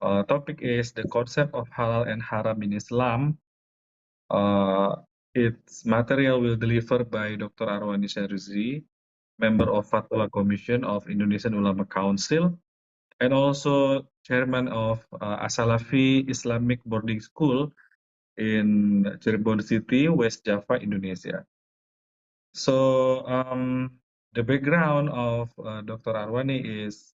topic is the concept of halal and haram in Islam. Its material will deliver by Dr. Arwani Syarizi, member of Fatwa Commission of Indonesian Ulama Council, and also chairman of As-Salafi Islamic Boarding School in Cirebon City, West Java, Indonesia. So the background of Dr. Arwani is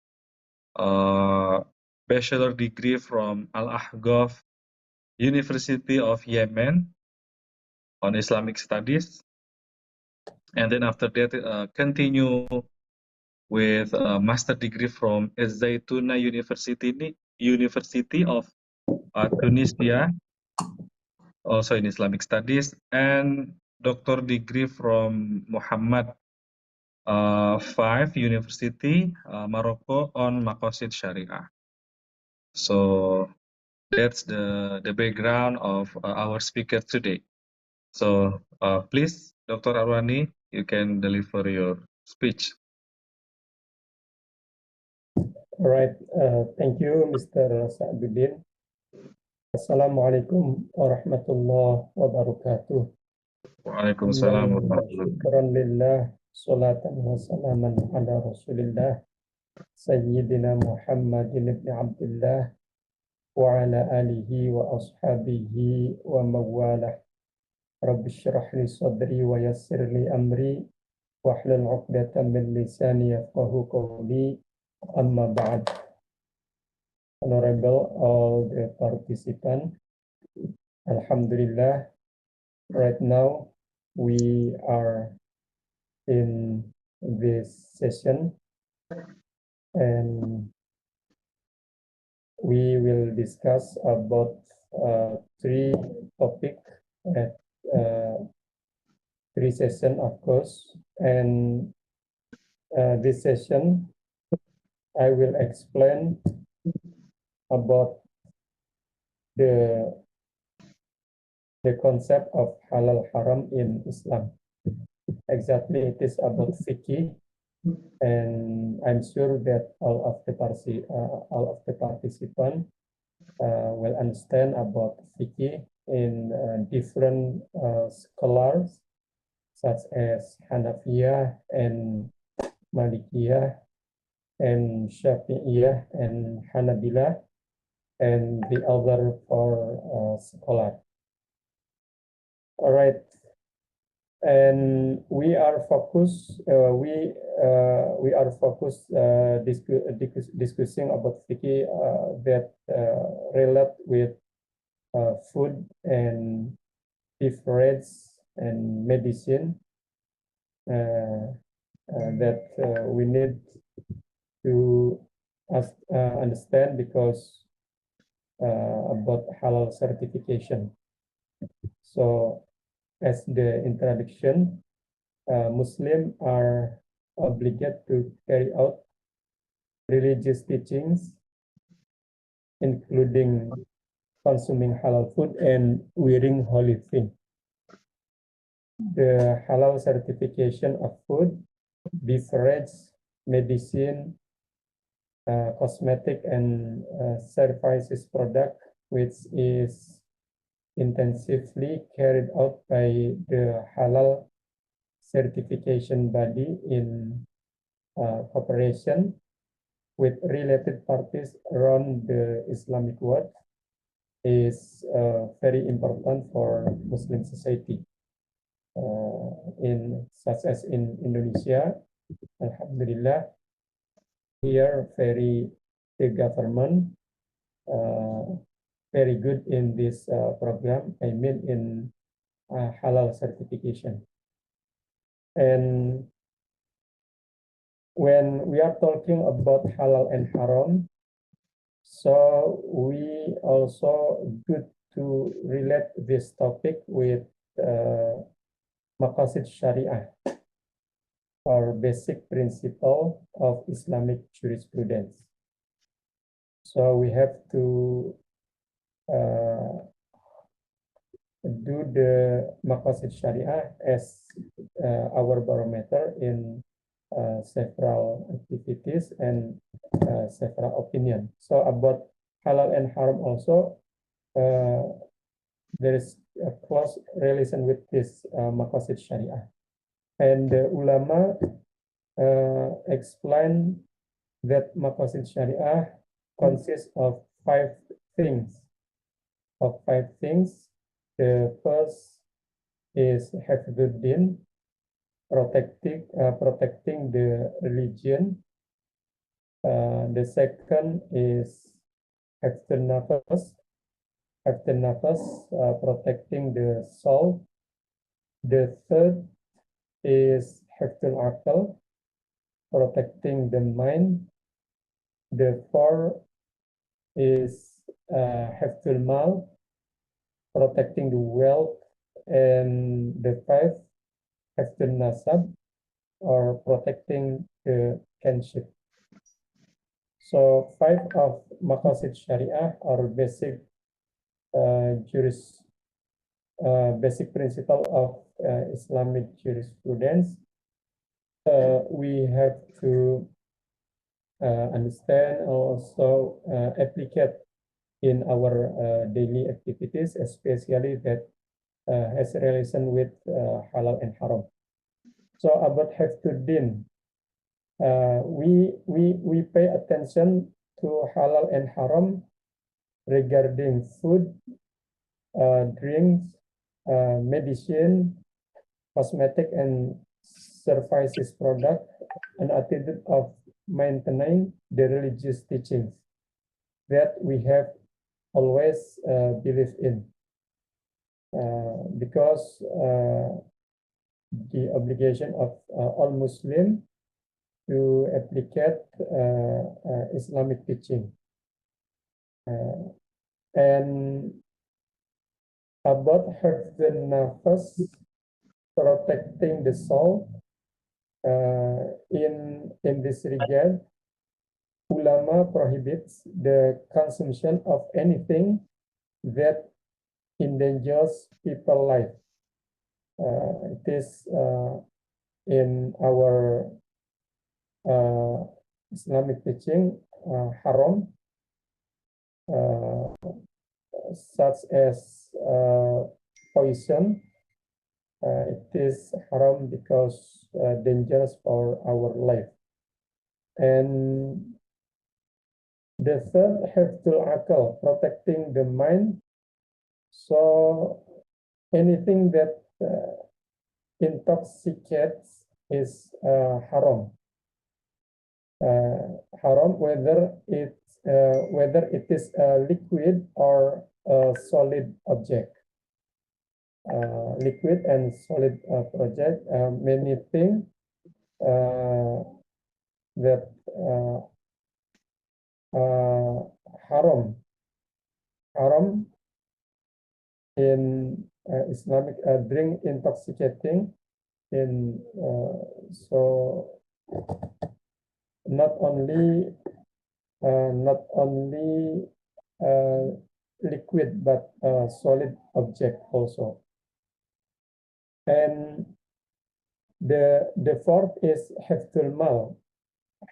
bachelor degree from Al-Ahqaf University of Yemen on Islamic Studies, and then after that continue with a master degree from Az-Zaituna University of Tunisia, also in Islamic Studies, and doctor degree from Muhammad V University, Morocco on Maqasid Sharia. So that's the background of our speaker today. So please, Dr. Arwani, you can deliver your speech. All right, thank you, Mr. Sa'duddin. Assalamualaikum warahmatullahi wabarakatuh. Waalaikumsalam warahmatullahi wabarakatuh. Syukran lillah, salatan wa salaman ala rasulillah, Sayyidina Muhammadin ibn Abdullah, wa ala alihi wa ashabihi wa mawalah. Rabbi syrah li sadri wa yassir li amri, wahlul 'uqdatam min lisani yafqahu qawli, amma ba'd. Honorable all the participants, Alhamdulillah, right now we are in this session and we will discuss about three topics at three sessions, of course. And this session, I will explain about the concept of halal haram in Islam. Exactly, it is about fiqh, and I'm sure that all of the participants will understand about fiqh in different scholars such as Hanafiyah and Malikiyah and Syafi'iyah and Hanabilah and the other four scholars. All right, and we are focused. We are focused discussing about fiqh that relate with food and beverage and medicine that we need to understand because about halal certification. So as the introduction, Muslims are obligated to carry out religious teachings, including consuming halal food and wearing holy things. The halal certification of food, beverage, medicine, cosmetic and services product, which is intensively carried out by the halal certification body in cooperation with related parties around the Islamic world, is very important for Muslim society. Such as in Indonesia, Alhamdulillah, here the government very good in this program, I mean in halal certification. And when we are talking about halal and haram, so we also good to relate this topic with Maqasid Sharia, or basic principle of Islamic jurisprudence. So we have to do the Maqasid Sharia as our barometer in several activities and several opinions. So about halal and haram also, there is a close relation with this maqasid syariah. And the ulama explain that maqasid syariah consists of five things. The first is hifdzuddin, protecting the religion. The second is hifdzun nafas, protecting the soul. The third is hifdzul aql, protecting the mind. The fourth is hifdzul mal, protecting the wealth. And the fifth, hifdzun nasab, or protecting the kinship. So 5 of maqasid syariah are basic basic principle of Islamic jurisprudence. We have to understand, also applicate in our daily activities, especially that has relation with halal and haram. So about hifdzuddin, we pay attention to halal and haram regarding food, drinks, medicine, cosmetic and services product, an attitude of maintaining the religious teachings that we have always believed in, because the obligation of all Muslims to applicate Islamic teaching. And about hifdzun nafas, protecting the soul, in this regard, ulama prohibits the consumption of anything that endangers people's life. It is in our Islamic teaching haram, such as poison. It is haram because dangerous for our life. And the third, hifdzul aql, protecting the mind. So anything that intoxicates is haram. Haram, whether it is a liquid or a solid object. Liquid and solid project, many things that haram in Islamic drink intoxicating in so not only liquid but solid object also. And the fourth is hifdzul mal.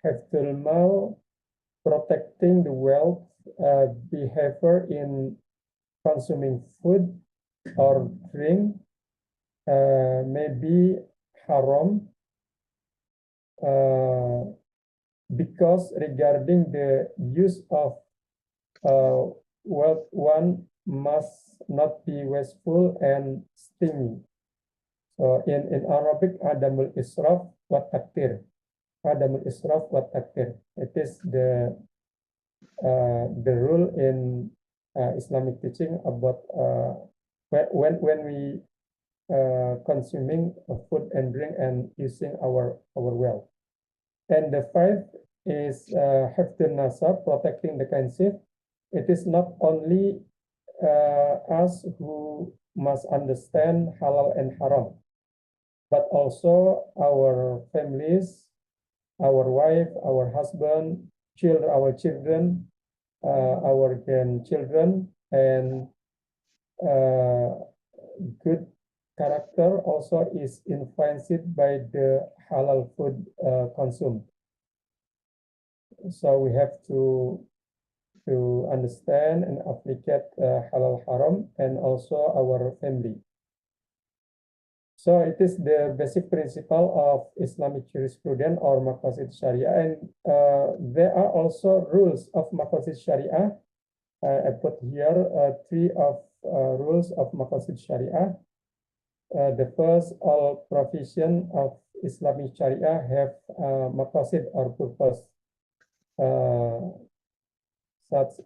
Hifdzul mal, protecting the wealth behavior in consuming food or drink may be haram, because regarding the use of wealth, one must not be wasteful and stingy. So in Arabic, adamul israf wa taktir. Adamul israf wa taktir. It is the rule in Islamic teaching about when we consuming food and drink and using our wealth. And the fifth is hifdzun nasab, protecting the kinship. It is not only us who must understand halal and haram, but also our families, our wife, our husband, our children, our grandchildren, and good character also is influenced by the halal food consumed. So we have to to understand and applicate halal haram and also our family. So it is the basic principle of Islamic jurisprudence or Maqasid Sharia, and there are also rules of Maqasid Sharia. I put here three of rules of Maqasid Sharia. The first, all provision of Islamic Sharia have Maqasid or purpose, such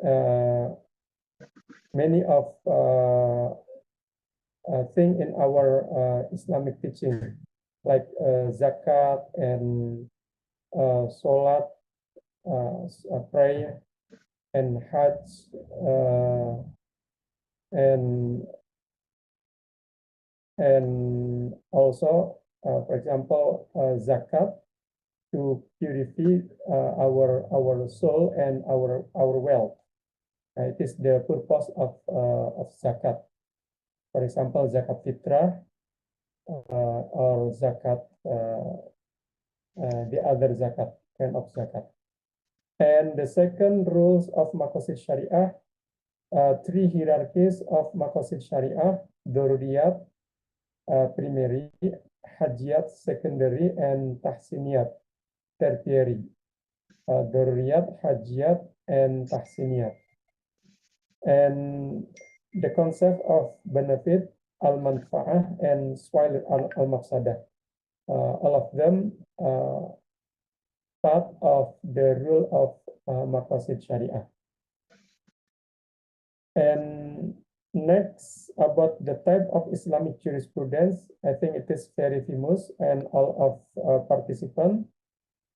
many of thing in our Islamic teaching, like zakat and salat, prayer, and hajj, and also, for example, zakat to purify our soul and our wealth. It is the purpose of zakat. For example, zakat fitrah or zakat, the other zakat, kind of zakat. And the second rules of Maqasid Sharia, three hierarchies of Maqasid Sharia: Daruriyat, primary; Hajiyat, secondary; and Tahsiniyat, tertiary. Daruriyat, Hajiyat, and Tahsiniyat. And the concept of benefit, al-manfa'ah, and spoil al-mafsadah. All of them part of the rule of Maqasid Sharia. And next, about the type of Islamic jurisprudence, I think it is very famous, and all of participants,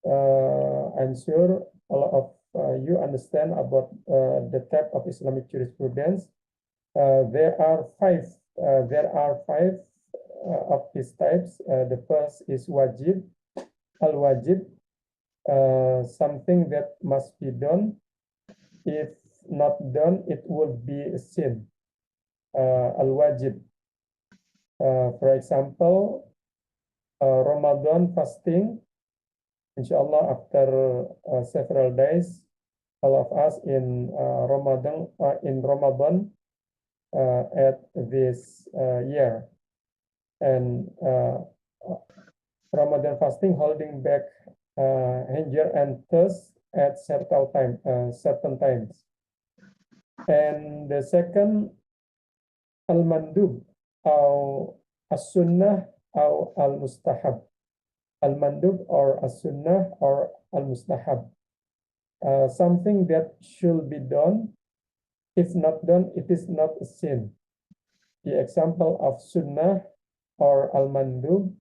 I'm sure all of you understand about the type of Islamic jurisprudence. There are five of these types. The first is wajib, al-wajib, something that must be done. If not done, it would be a sin. Al-wajib. For example, Ramadan fasting. Inshallah, after several days, all of us in Ramadan at this year, and Ramadan fasting, holding back hunger and thirst at certain times. And the second, al-mandub, or as-sunnah, or al-mustahab. Al-mandub or as-sunnah or al-mustahab. Something that should be done. If not done, it is not a sin. The example of sunnah or al-mandub,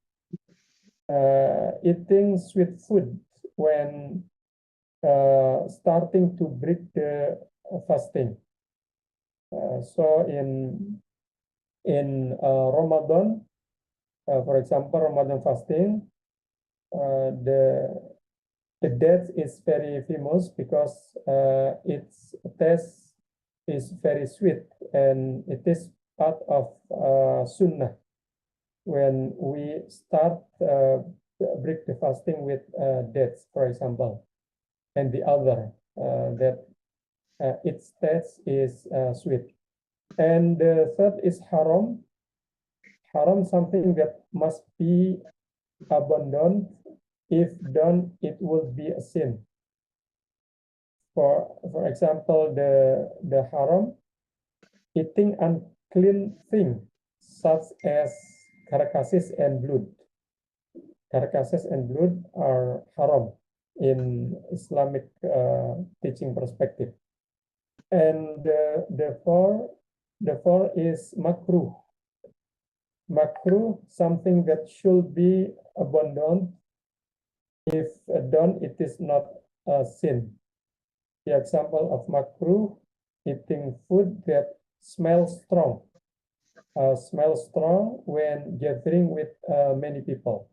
eating sweet food when starting to break the fasting. So in Ramadan, for example, Ramadan fasting, the date is very famous because its taste is very sweet, and it is part of sunnah. When we start break the fasting with dates, for example, and the other that its taste is sweet. And the third is haram. Haram, something that must be abandoned. If done, it will be a sin. For example, the haram, eating unclean thing such as carcasses and blood. Carcasses and blood are haram in Islamic teaching perspective. And the four is makruh. Makruh, something that should be abandoned. If done, it is not a sin. The example of makruh, eating food that smells strong. Smells strong when gathering with many people.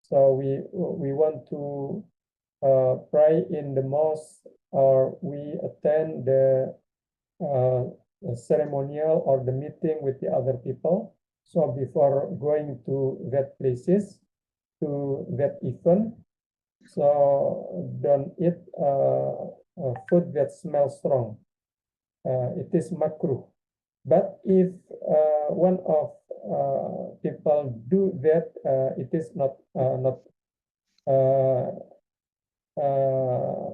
So we want to pray in the mosque, or we attend the ceremonial or the meeting with the other people. So before going to that places, to that event, so don't eat food that smells strong. It is makruh. But if one of people do that, it is not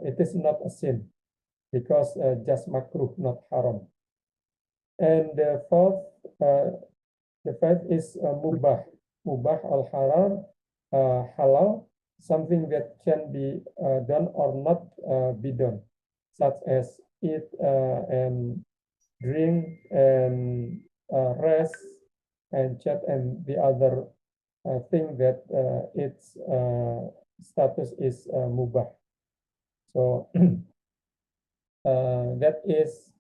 it is not a sin, because just makruh, not haram. And the fifth is mubah. Mubah al-halal, halal, something that can be done or not be done, such as eat and drink and rest and chat and the other thing that its status is mubah. So that is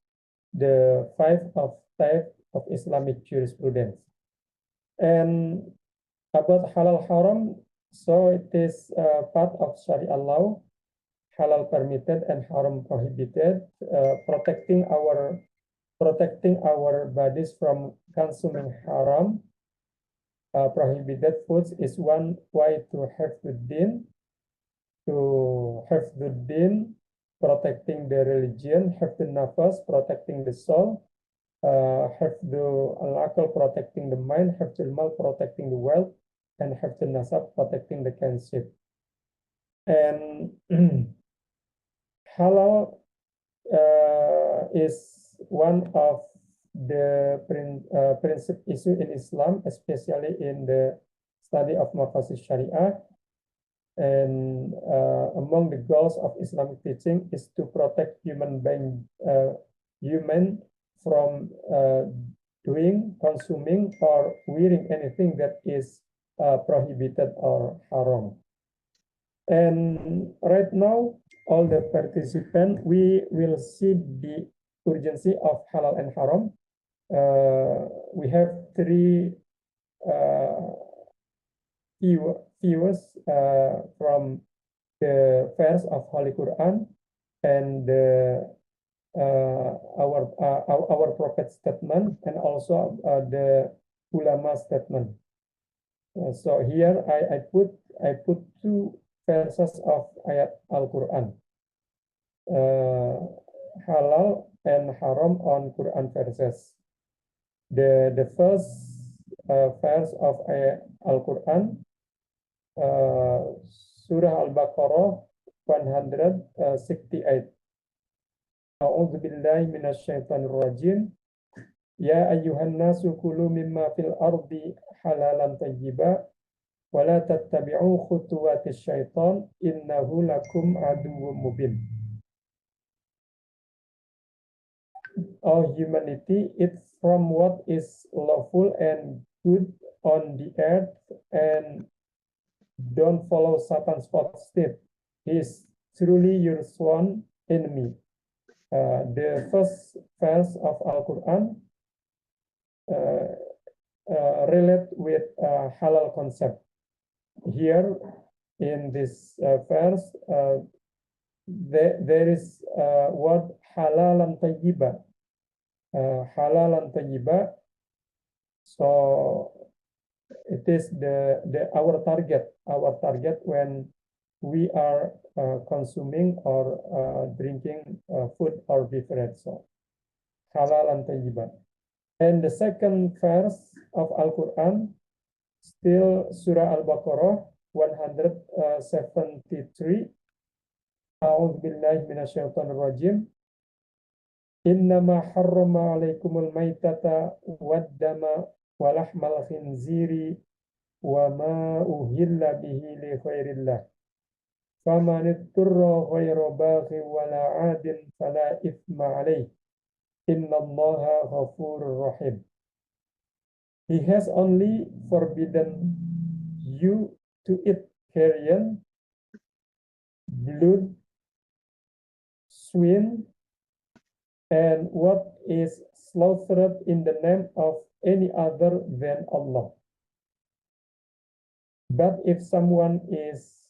the 5 type of Islamic jurisprudence. And about halal haram, so it is part of Sharia law, halal permitted and haram prohibited, protecting our bodies from consuming haram. Prohibited foods is one way to have the deen, protecting the religion, have the nafas, protecting the soul, have the al-aql, protecting the mind, have the mal, protecting the wealth, and have the nasab, protecting the kinship. And halal is one of the principal issue in Islam, especially in the study of maqasid Sharia. And among the goals of Islamic teaching is to protect human from doing, consuming, or wearing anything that is prohibited or haram. And right now, all the participants, we will see the urgency of halal and haram. We have 3 viewers from the verse of Holy Quran and our prophet statement, and also the ulama statement. So here I put 2 verses of ayat Al-Quran, halal and haram on Quran verses. The first verse of ayat Al-Quran, Surah Al-Baqarah 168. A'udzu billahi minasyaitonir rajim. Ya ayyuhan nasu kulu mimma fil ardi halalan tayyiba wa la tattabi'u khutuwatis syaitan innahu lakum aduwwum mubin. O humanity, eat from what is lawful and good on the earth, and don't follow Satan's footsteps. He is truly your sworn enemy. The first verse of Al-Quran relate with halal concept. Here in this verse, there is word halalan tayyiba. Halalan tayyiba. So it is our target when we are consuming or drinking food or beverage. So halalan tayyiba. And the second verse of Al-Quran, still Surah Al-Baqarah 173. A'udzu billahi minasyaitonir rajim. Innama harrama 'alaikumul maitata wad-dama wa lahmal khinziri wa ma uhilla bihi li ghairillah. Faman itturra ghaira baghin wala 'adin fala ithma 'alaihi. Innallaha ghafurur rahim. He has only forbidden you to eat carrion, blood, swine, and what is slaughtered in the name of any other than Allah. But if someone is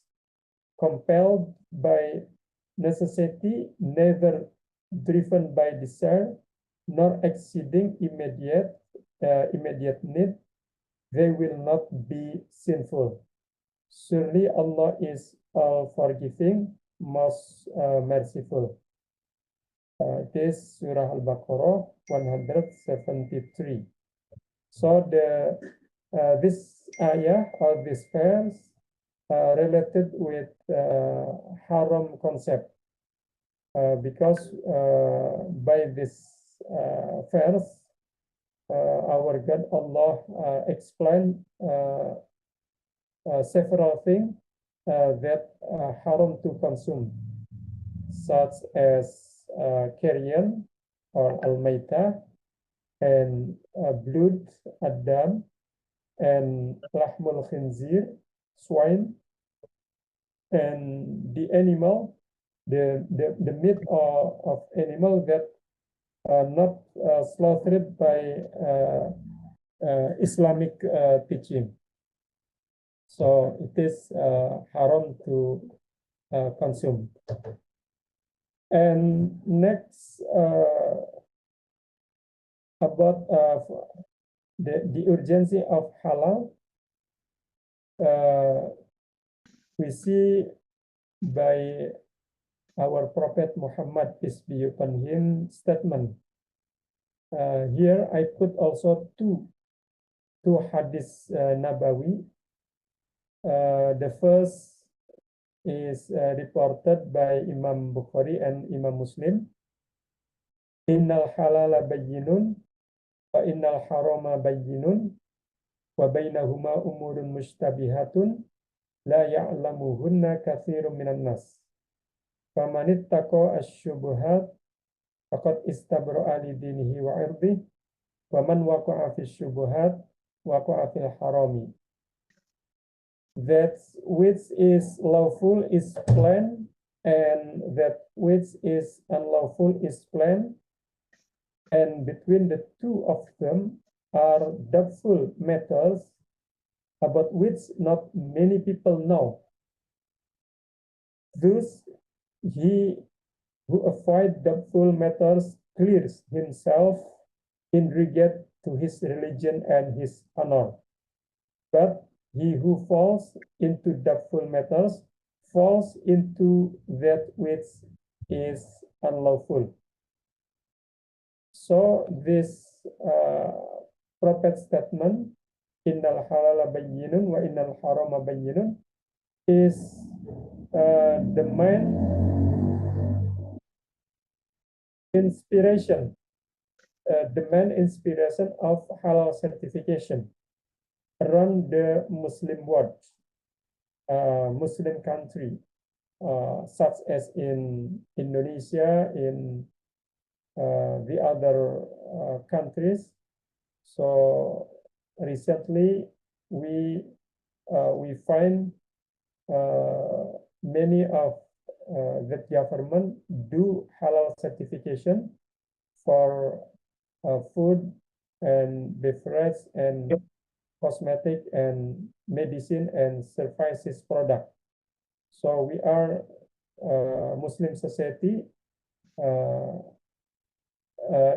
compelled by necessity, neither driven by desire, nor exceeding immediate need, they will not be sinful. Surely Allah is all forgiving, most merciful. It is Surah Al-Baqarah 173. So this ayah or this verse related with haram concept because by this verse our God Allah explained several things that haram to consume, such as carrion or al-maitah, and blood, adam, and lahmul khinzir, swine, and the animal, the meat of animal that are not slaughtered by Islamic teaching. So it is haram to consume. And next, about the urgency of halal, we see by our Prophet Muhammad, peace be upon him, statement. Here I put also two hadith Nabawi. The first is reported by Imam Bukhari and Imam Muslim. Innal halala bayyinun wa innal harama bayyinun wa bainahuma umurun mushtabihatun la ya'lamuhunna katsirun minan nas. Faman ittaqa asy-syubuhat faqad istabra'a li dinihi wa 'irdihi wa man waqa'a fi syubuhat waqa'a fil harami. That which is lawful is plain, and that which is unlawful is plain, and between the two of them are doubtful matters about which not many people know. Thus, he who avoids doubtful matters clears himself in regard to his religion and his honor. But he who falls into doubtful matters falls into that which is unlawful. So this prophet statement, innal halala bayyinun wa innal harama bayyinun, is the main inspiration, of halal certification around the Muslim world, Muslim country, such as in Indonesia, in the other countries. So recently we find many of the government do halal certification for food and beverage and cosmetic and medicine and services product. So we are Muslim society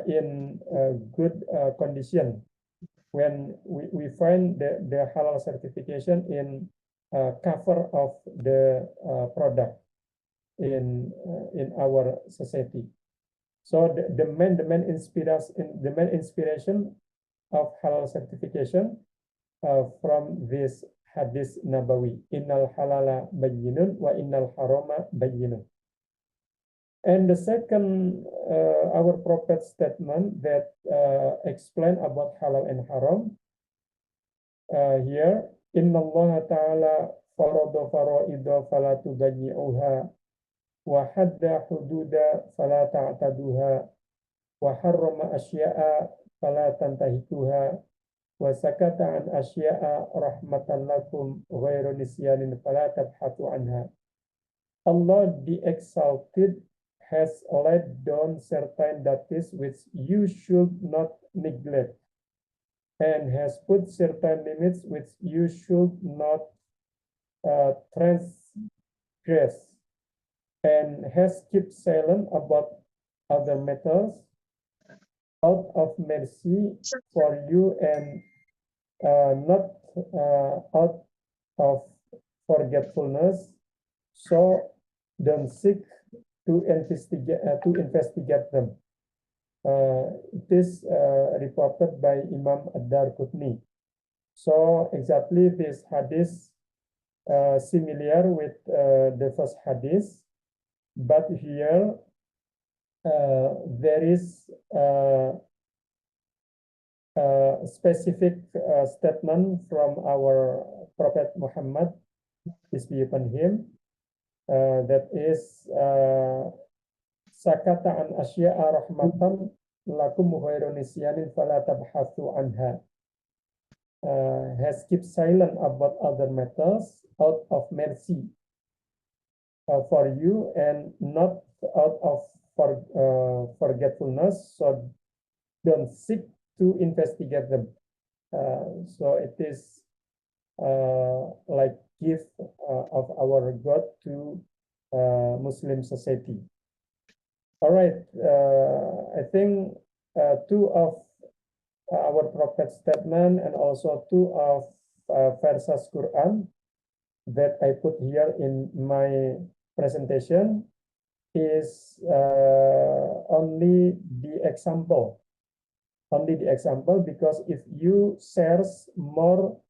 in good condition when we find the halal certification in cover of the product in our society. So the main inspiration of halal certification from this hadith Nabawi, innal halala bayyinun wa innal harama bayyinun. And the second, our Prophet statement that explain about halal and haram here, inna Allah ta'ala farada fara'idha fala tubayyi'uha wa hadda hududa fala ta'taduha wa harrama asya'a fala tantahikuha wa sakata an asya'a rahmatan lakum ghairu nisyanin fala tabhatu anha. Allah the Exalted has laid down certain duties which you should not neglect, and has put certain limits which you should not transgress, and has kept silent about other matters out of mercy for you and not out of forgetfulness. So don't seek to investigate them. It is reported by Imam Ad-Darqutni. So exactly this hadith similar with the first hadith, but here there is a specific statement from our Prophet Muhammad, peace be upon him, that is sakata an asya'a rahmatan lakum ghairu nisyanin fala tabhathu anha. Has kept silent about other matters out of mercy for you and not out of forgetfulness, so don't seek to investigate them. So it is like gift of our God to Muslim society. All right, I think two of our Prophet statement and also two of verses Quran that I put here in my presentation is only the example. Only the example, because if you shares more,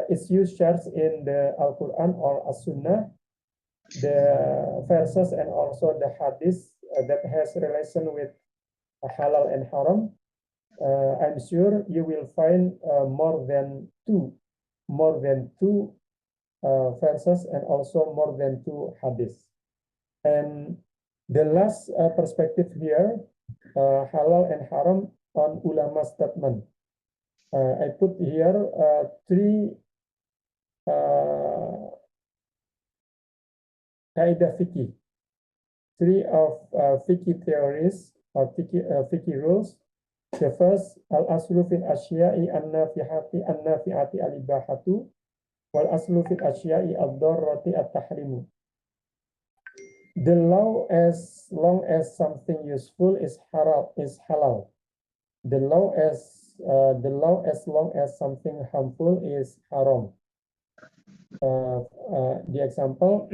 if you shares in the Al-Quran or As-Sunnah, the verses and also the hadith that has relation with halal and haram, I'm sure you will find more than two verses and also more than two hadiths. And the last perspective here, halal and haram on ulama statement. I put here three kaidah fikih, three of fikih theories or fikih rules. The first, al-aslu fil asya'i an-nafi'ati al-ibahatu, wal aslu fil asya'i ad-darrati at-tahrimu. The law, as long as something useful is halal. The law as long as something harmful is haram. The example,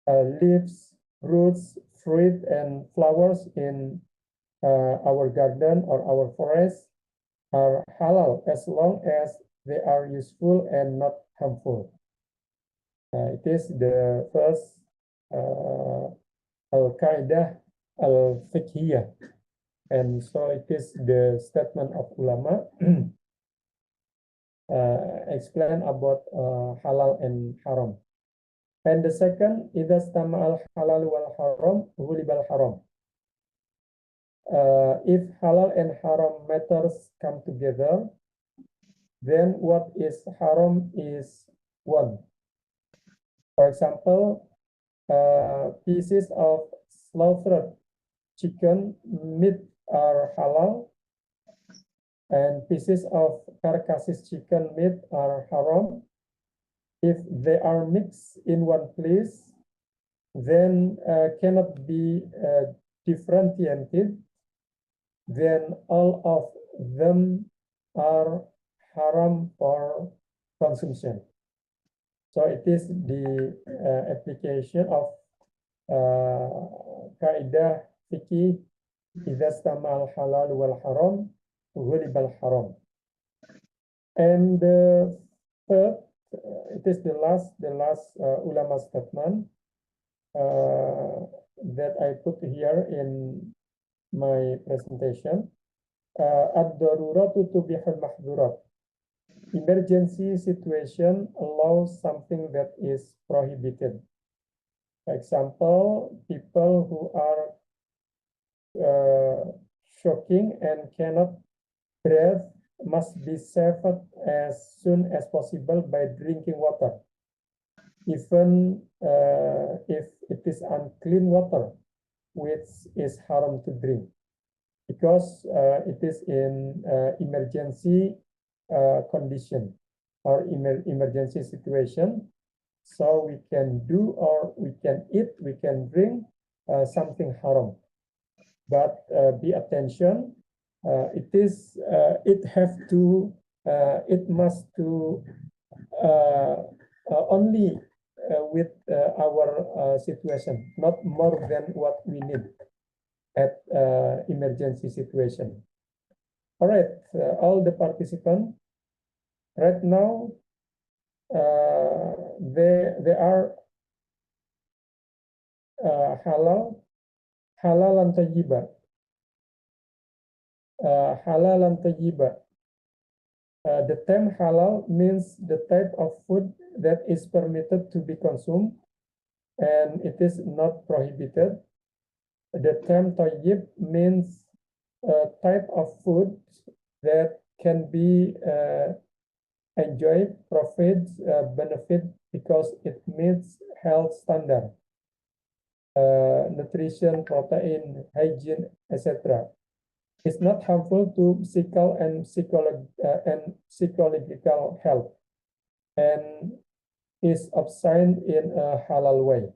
leaves, roots, fruit, and flowers in our garden or our forest are halal as long as they are useful and not harmful. It is the first al-Qaidah al-Fiqhiyah, and so it is the statement of ulama explain about halal and haram. And the second, idza istama al-halal wal haram ghulibal haram. If halal and haram matters come together, then what is haram is one. For example, pieces of slaughtered chicken meat are halal, and pieces of carcasses chicken meat are haram. If they are mixed in one place, then cannot be differentiated, then all of them are haram for consumption. So it is the application of kaidah fikih, idza istama al-halal wal haram ghulib al-haram. And the third, it is the last ulama statement that I put here in my presentation. Ad-daruratu tubihul mahdhurat. Emergency situation allows something that is prohibited. For example, people who are choking and cannot breathe must be saved as soon as possible by drinking water, even if it is unclean water, which is haram to drink, because it is in emergency condition or emergency situation. So we can do, or we can eat, we can drink something haram. But be attention, it must to only with our situation, not more than what we need at emergency situation. All right, all the participants, right now, they are halal and tayyiba. Halal and tayyiba. The term halal means the type of food that is permitted to be consumed and it is not prohibited. The term tayyib means a type of food that can be enjoyed, profit, benefit because it meets health standard, nutrition, protein, hygiene, etc. It's not harmful to physical and psychological health and is obtained in a halal way.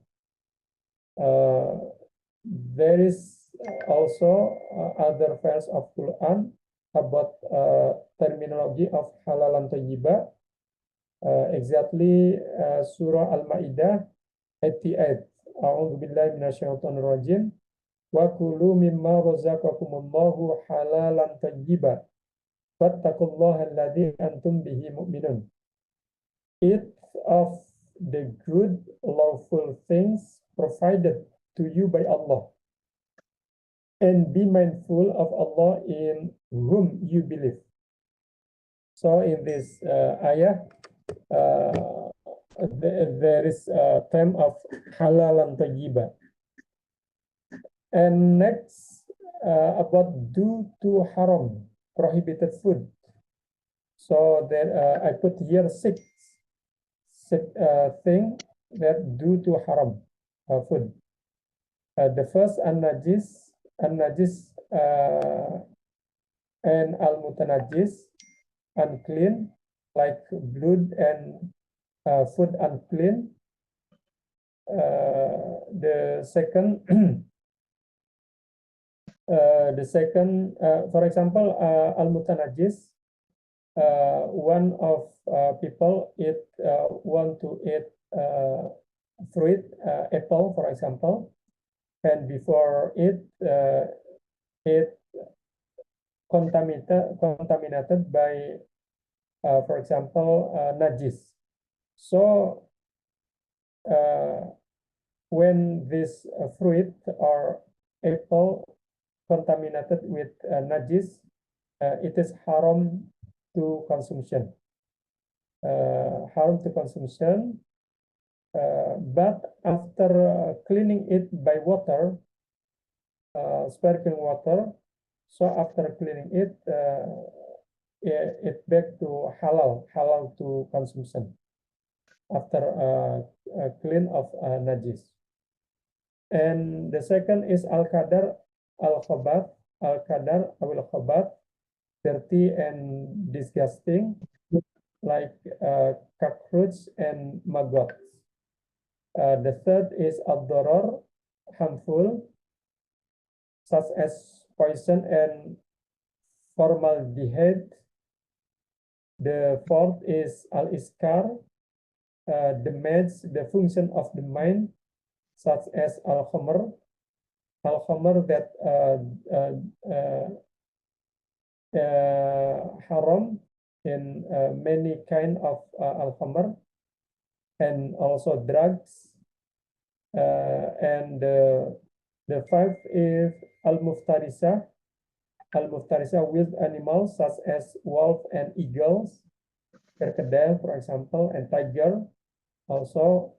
There is also other verse of Quran about terminology of halal and tayyiba. Exactly Surah Al-Ma'idah 88. A'udzu billahi minasyaitonir rajim. Wa kulu mimma razaqakumullahu halalan tayyiba. Wattaqullaha alladzi antum bihi mu'minun. Eat of the good lawful things provided to you by Allah, and be mindful of Allah in whom you believe. So in this ayah, there is a term of halal and tayyiba. And next, about due to haram, prohibited food. So there, I put here six things that due to haram food. The first, an-najis, and al-mutanajis, unclean, like blood and food unclean. The second, for example, al-mutanajis, one of people want to eat fruit, apple, for example, and before it contaminated by, for example, najis. So when this fruit or apple contaminated with najis, it is haram to consumption. Haram to consumption. But after cleaning it by water, sparkling water, so after cleaning it, it back to halal to consumption after clean of najis. And the second is al-qadar, al-khabath, al-qadar, al-khabath, dirty and disgusting, like cockroach and maggots. The third is ad-darar, harmful, such as poison and formaldehyde. The fourth is al-iskar, damage the function of the mind, such as al-khamr, that haram in many kind of al-khamr, and also drugs. And the fifth is al-muftarisah, wild animals such as wolf and eagles, crocodile, for example, and tiger. Also,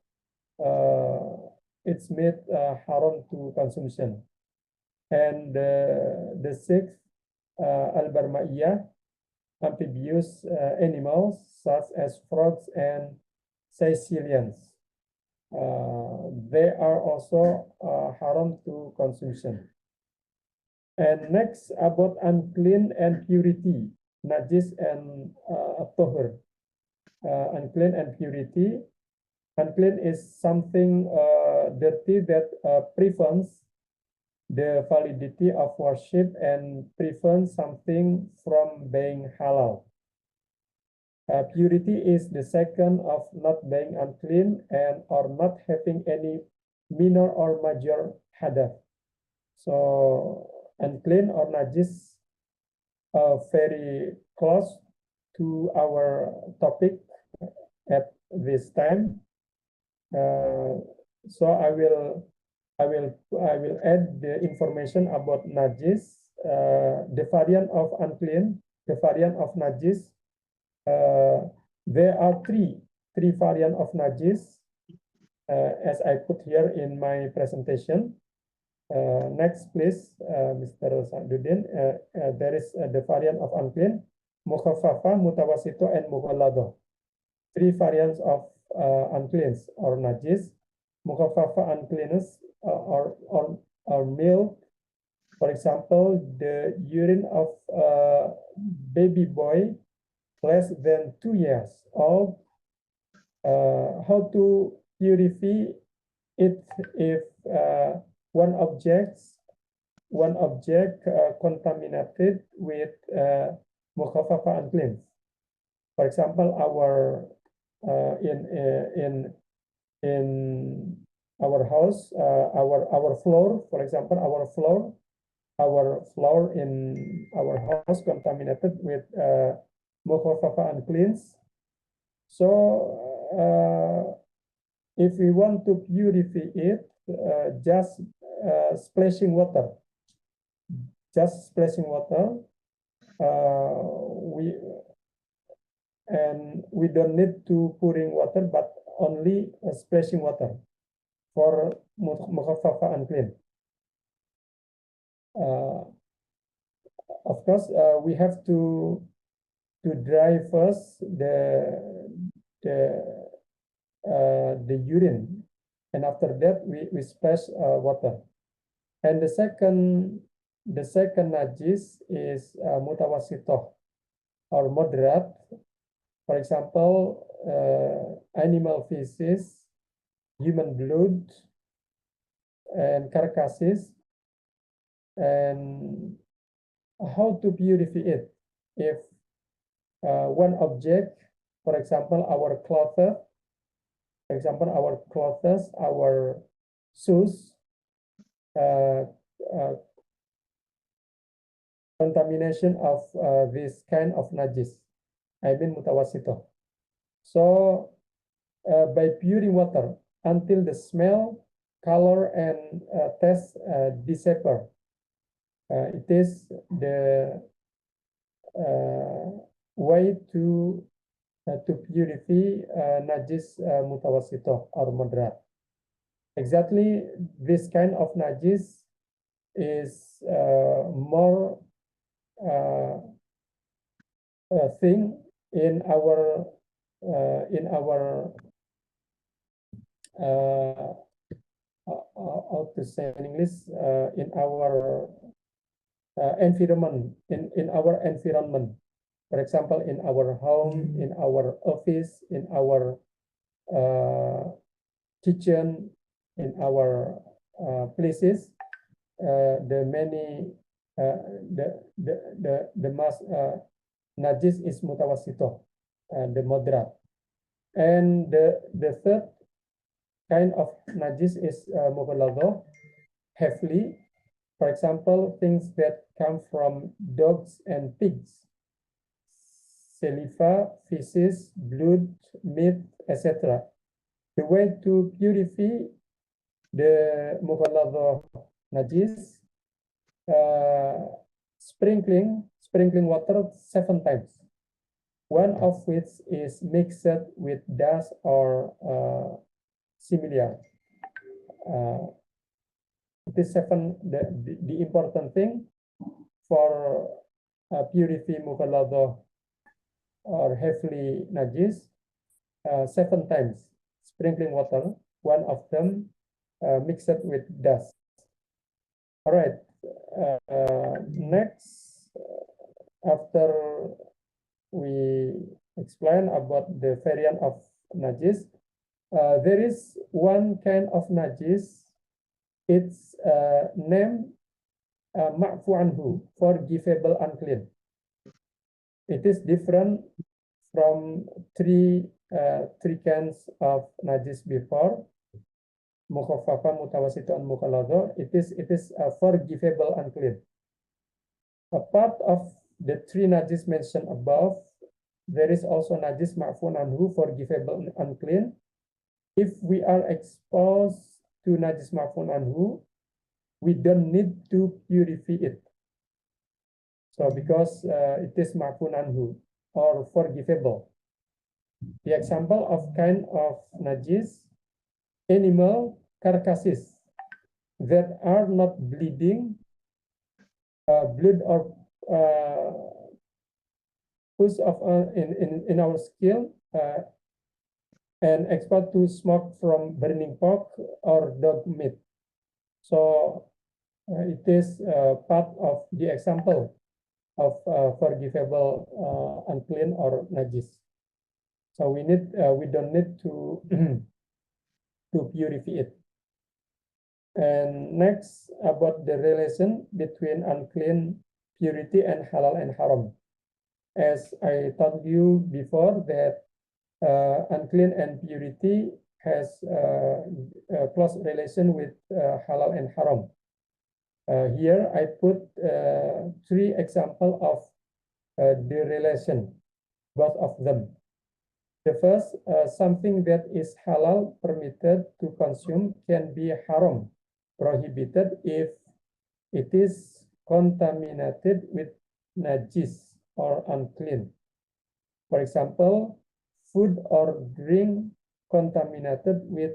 it's made haram to consumption. And the sixth, al-barma'iyah, amphibious animals such as frogs and caecilians. They are also haram to consumption. And next, about unclean and purity, najis and tahur. Unclean and purity. Unclean is something dirty that prevents the validity of worship and prevents something from being halal. Purity is the second of not being unclean and or not having any minor or major hadath. So unclean or najis very close to our topic at this time. So I will add the information about najis, the variant of unclean, the variant of najis. There are three variants of najis, as I put here in my presentation. Next, please, Mr. Sa'duddin. There is the variant of unclean, mukhaffafa, mutawasito, and mughalladha. Three variants of uncleans or najis. Mukhaffafa uncleanness or milk. For example, the urine of a baby boy less than 2 years old. How to purify it if one object contaminated with mukhaffafa unclean. For example, our in our house, our floor, for example, our floor in our house contaminated with mukhaffafa unclean. So if we want to purify it, just splashing water. We don't need to pouring water, but only splashing water for mukhaffafa unclean. Of course, we have to dry first the urine, and after that we splash water. And the second najis is mutawasitoh or moderate. For example, animal feces, human blood, and carcasses. And how to purify it? If one object, for example, our clothes, our shoes, contamination of this kind of najis, I mean mutawasito. So by purifying water until the smell, color, and taste disappear, it is the way to purify najis mutawasito or moderate. Exactly, this kind of najis is more thing in our how to say in English, in our environment, in our environment. For example, in our home, in our office, in our kitchen, in our places, the mass najis is mutawasito, the moderate. And the third kind of najis is mughalladha, heavily. For example, things that come from dogs and pigs, saliva, feces, blood, meat, etc. The way to purify the mughalladha najis, sprinkling water 7 times, one of which is mixed with dust or similar. It is the important thing for purify mughalladha or heavily najis, 7 times sprinkling water, one of them mixed with dust. All right. Next, after we explain about the variant of najis, there is one kind of najis. It's named ma'fu anhu, forgivable unclean. It is different from three cans of najis before, mukhaffafa, mutawasito, and mukhalladha, it is forgivable unclean. A part of the three najis mentioned above, there is also najis ma'fun anhu, forgivable unclean. If we are exposed to najis ma'fun anhu, we don't need to purify it. So because it is ma'fun anhu or forgivable. The example of kind of najis, animal carcasses that are not bleeding, blood or pus of in our skin, and exposed to smoke from burning pork or dog meat. So it is part of the example of forgivable unclean or najis. So we don't need to to purify it. And next, about the relation between unclean, purity, and halal and haram. As I told you before, that unclean and purity has a close relation with halal and haram. Here I put three examples of the relation, both of them. The first, something that is halal, permitted to consume, can be haram, prohibited, if it is contaminated with najis or unclean. For example, food or drink contaminated with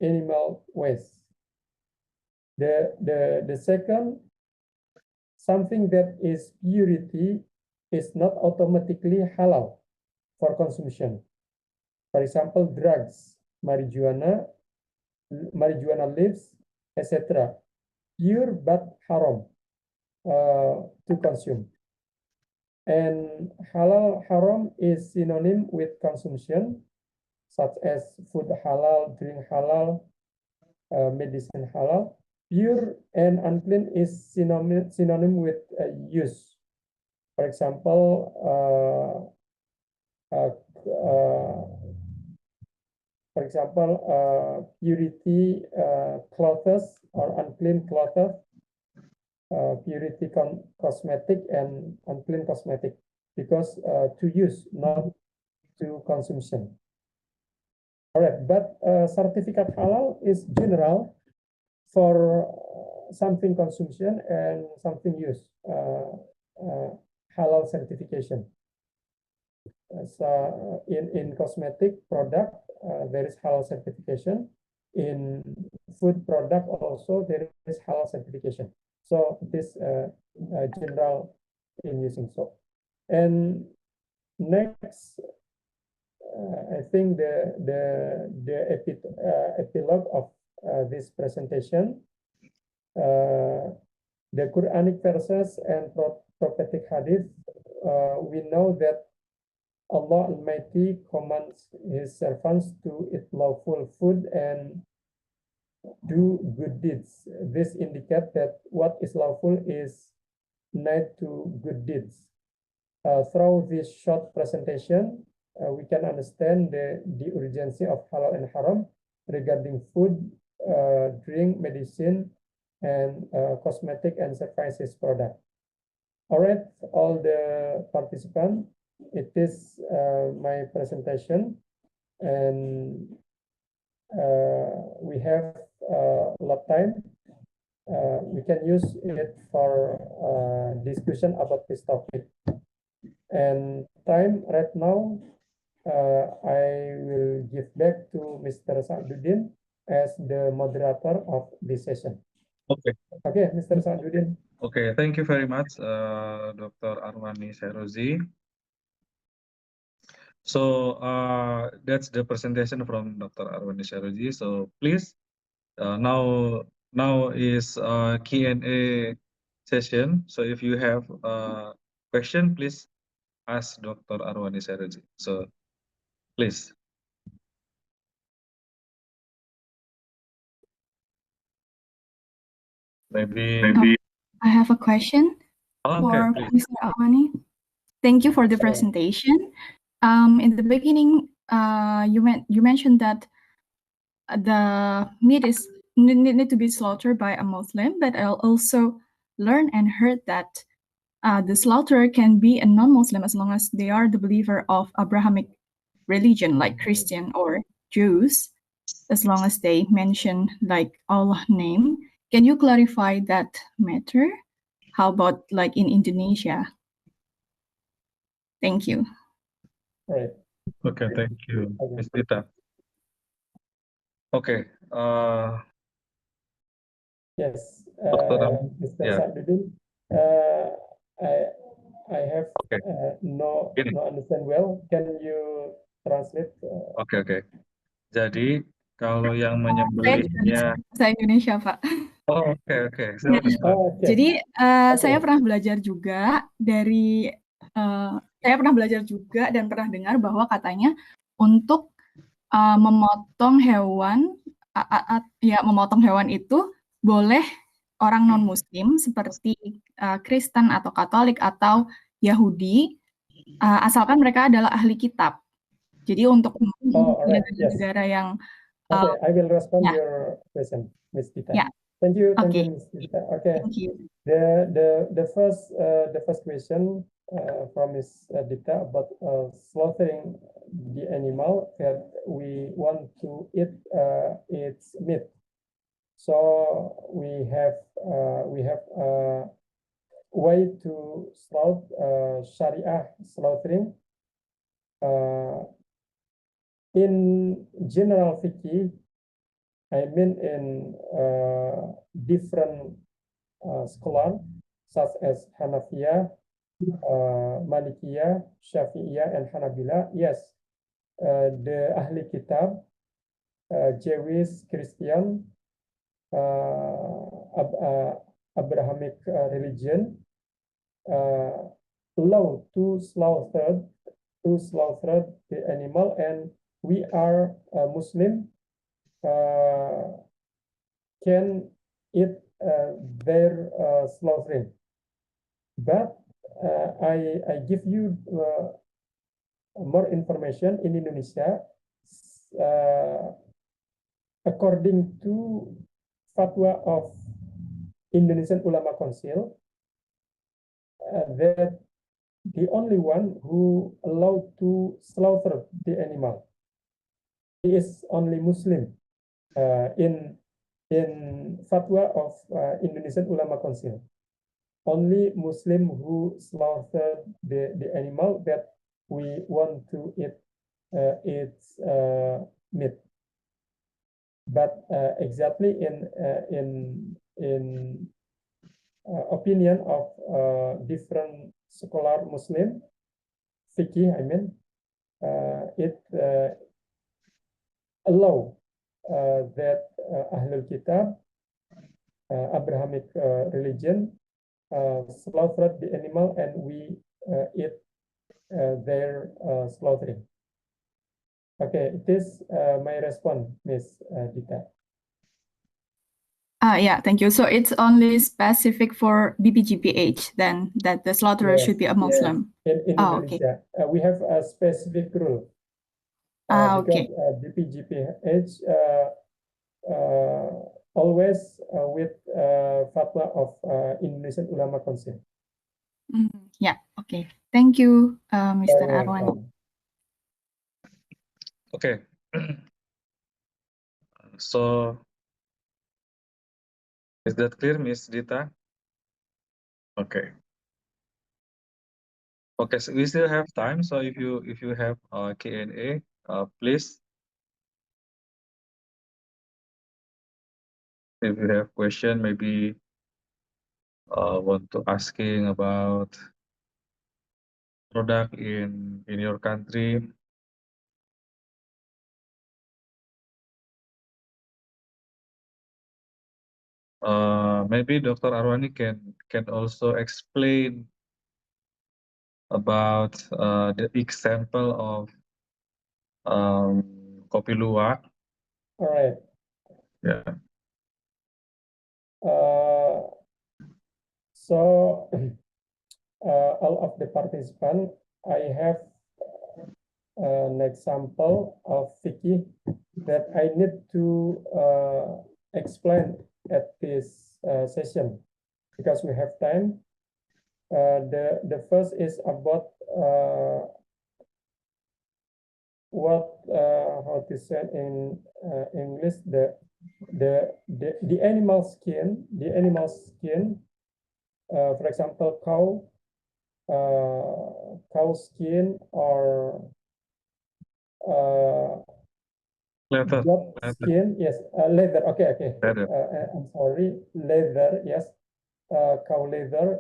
animal waste. The second, something that is purity is not automatically halal for consumption. For example, drugs, marijuana leaves, etc. Pure but haram to consume. And halal haram is synonym with consumption, such as food halal, drink halal, medicine halal. Pure and unclean is synonym with use. For example, purity clothes or unclean clothes, purity cosmetic and unclean cosmetic, because to use, not to consumption. All right, but certificate halal is general for something consumption and something use, halal certification. So in cosmetic product, there is halal certification. In food product also, there is halal certification. So this general in using soap. And next, I think the epilogue of this presentation, the Quranic verses and prophetic hadith, we know that Allah Almighty commands His servants to eat lawful food and do good deeds. This indicates that what is lawful is night to good deeds. Through this short presentation, we can understand the urgency of halal and haram regarding food, drink, medicine, and cosmetic and services product. All right, all the participants, it is my presentation, and we have a lot of time. We can use it for discussion about this topic. And time right now, I will give back to Mr. Sa'duddin as the moderator of this session. Okay. Okay, Mr. Sa'duddin. Okay, thank you very much, Dr. Arwani Syahrozi. So that's the presentation from Dr. Arwani Syahrozi. So please, now is Q&A session. So if you have a question, please ask Dr. Arwani Syahrozi. So please. Maybe I have a question okay, for please. Mr. Arwani. Thank you for the presentation. In the beginning, you mentioned that the meat is need to be slaughtered by a Muslim, but I also learned and heard that the slaughterer can be a non-Muslim as long as they are the believer of Abrahamic religion, like Christian or Jews, as long as they mention like Allah name. Can you clarify that matter? How about like in Indonesia? Thank you. Right. Okay, thank you, Ms. Dita. Okay, Yes, Dr. Mr. Yeah. Sadudin, I have Okay. no Gini. understand well. Can you translate? Oke. Jadi kalau yang Saya menyembelihnya, bahasa Indonesia, Pak. oh oke, silakan. Oh, okay. Jadi Oke. saya pernah belajar juga dari saya pernah belajar juga dan pernah dengar bahwa katanya untuk memotong hewan ya memotong hewan itu boleh orang non Muslim seperti Kristen atau Katolik atau Yahudi asalkan mereka adalah ahli kitab. Jadi untuk Alright, yes. negara-negara yang Okay, I will respond yeah. your question, Ms. Dita. Yeah. Thank you, Okay. Ms. Dita. Okay. Thank you. The first question from Ms. Dita about slaughtering the animal that we want to eat its meat. So we have a way to slaughter Sharia slaughtering. In general fiqh, I mean in different scholars such as Hanafiya, Malikiyah, Syafi'iyah, and Hanabila. Yes, the Ahli Kitab, Jewish, Christian, Abrahamic religion, allow to slaughter the animal, and we are Muslim can eat their slaughtering. But I give you more information in Indonesia. According to fatwa of Indonesian Ulama Council, that the only one who allowed to slaughter the animal is only Muslim in fatwa of Indonesian Ulama Council. Only Muslim who slaughtered the animal that we want to eat its meat. But exactly in opinion of different scholar Muslim, fiqh, I mean, it allow that Ahlul Kitab, Abrahamic religion, slaughtered the animal and we eat their slaughtering. Okay, it is my response, Ms. Dita. Yeah, thank you. So it's only specific for BPGPH then that the slaughterer Yes, should be a Muslim. In okay. Indonesia, we have a specific rule Okay. because BPGPH always with fatwa of Indonesian Ulama Council. Yeah, okay. Thank you, Mr. Arwan. Okay. So is that clear, Miss Dita? Okay. Okay, so we still have time. So if you have Q&A, please. If you have question, maybe want to asking about product in your country. Maybe Dr. Arwani can also explain about the example of kopi luwak. All right. Yeah. So all of the participants, I have an example of fiqh that I need to explain at this session because we have time. The first is about what how to say in English, the animal skin, for example, cow skin or Leather. goat skin, yes, leather. Okay. Leather. I'm sorry, leather. Yes, cow leather,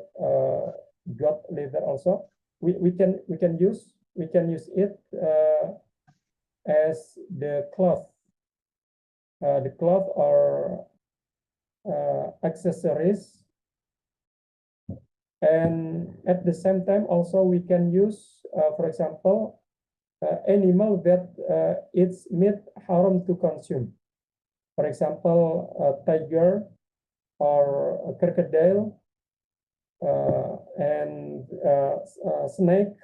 goat leather. Also, we can use it as the cloth or accessories, and at the same time also we can use, for example, animal that its meat haram to consume. For example, a tiger or a crocodile and snake,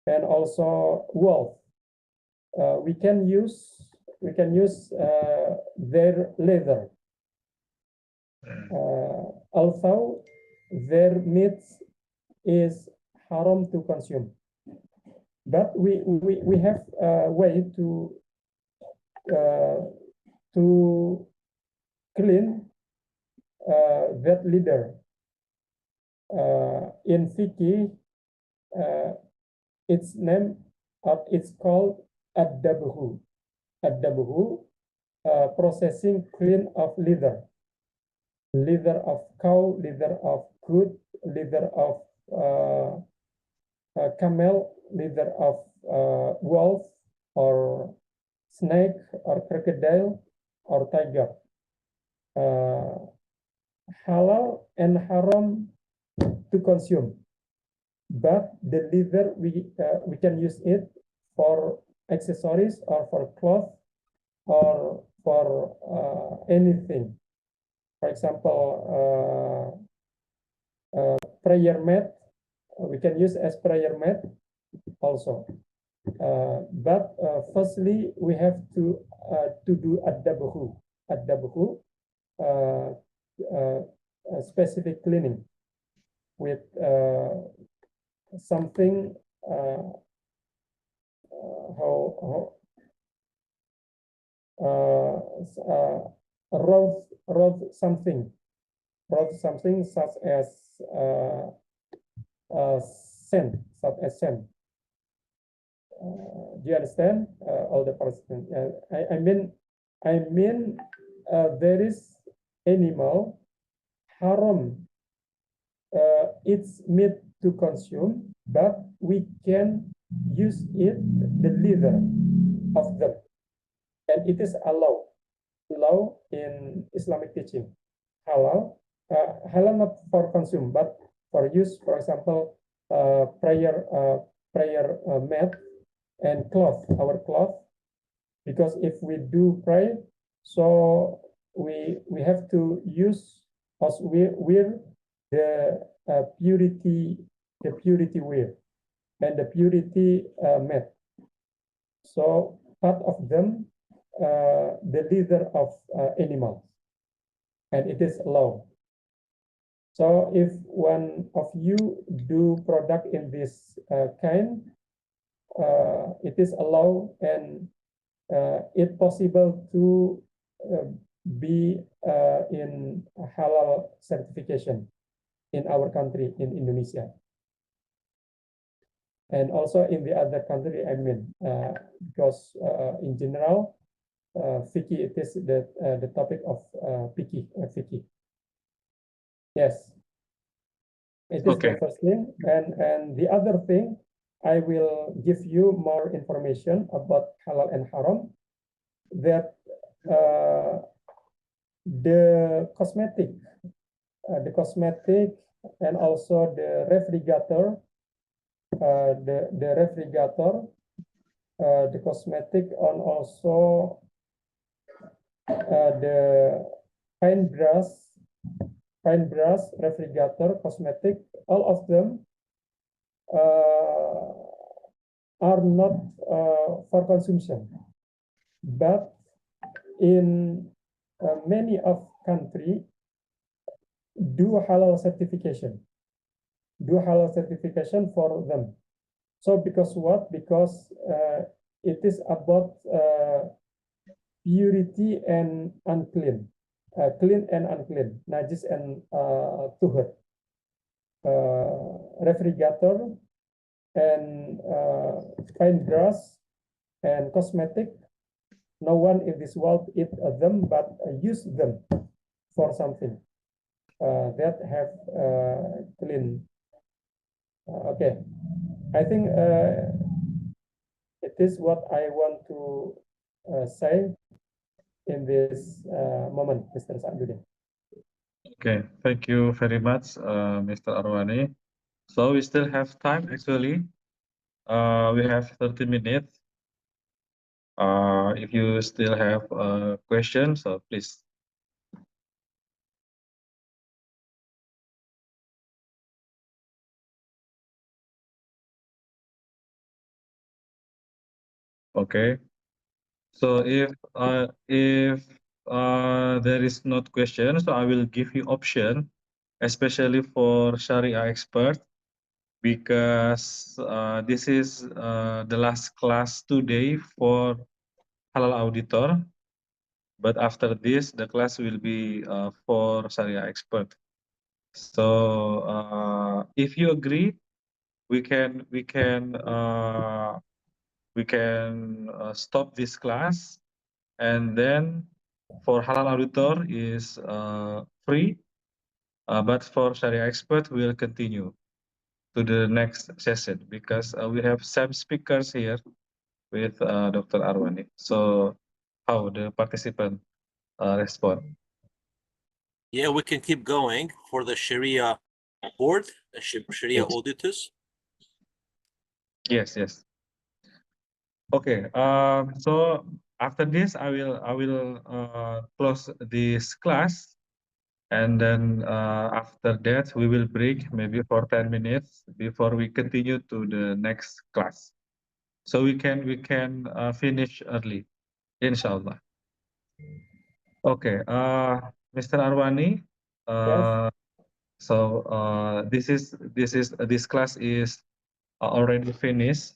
and also wolf. We can use their leather, although their meat is haram to consume. But we have a way to clean that leather. In fiqh, it's called ad-dabhu. Ad-dabhu, processing clean of leather of cow, leather of goat, leather of camel, leather of wolf or snake or crocodile or tiger. Halal and haram to consume, but the leather we can use it for accessories or for cloth or for anything. For example, prayer mat, we can use as prayer mat also. But firstly, we have to do ad-dabhu, specific cleaning with something rough something such as sand, do you understand, all the participants? I mean, there is animal haram its meat to consume, but we can use it, the leather of them, and it is allowed in Islamic teaching. Halal not for consume, but for use. For example, prayer mat and cloth, our cloth, because if we do pray, so we have to use us wear the purity wear and the purity mat. So part of them the leather of animals, and it is allowed. So if one of you do product in this kind, it is allowed, and it possible to be in halal certification in our country, in Indonesia, and also in the other country. I mean, because in general, fiqh, it is the topic of fiqh. Yes, it is Okay. the first thing, and the other thing, I will give you more information about halal and haram. That the cosmetic and also the refrigerator, the cosmetic, and also the paintbrush, refrigerator, cosmetic, all of them are not for consumption, but in many of country do halal certification for them. So because what? Because it is about purity and unclean, clean and unclean, najis and tuhur, refrigerator and fine grass and cosmetic. No one in this world eat them, but use them for something that have clean. Okay, I think it is what I want to say in this moment, Mr. Sa'duddin. Okay, thank you very much, Mr. Arwani. So we still have time actually. We have 30 minutes. If you still have questions, so please. Okay. So if there is not question, so I will give you option, especially for Sharia expert, because this is the last class today for halal auditor. But after this, the class will be for Sharia expert. So if you agree, we can stop this class, and then for halal auditor is free, but for Sharia expert we'll continue to the next session because we have some speakers here with Dr. Arwani. So how the participant respond? Yeah, we can keep going for the Sharia board, Sharia Yes. auditors. Yes, yes. Okay. So after this, I will close this class, and then after that we will break maybe for 10 minutes before we continue to the next class. So we can finish early, inshallah. Okay. Mr. Arwani. Yes. So this class is already finished.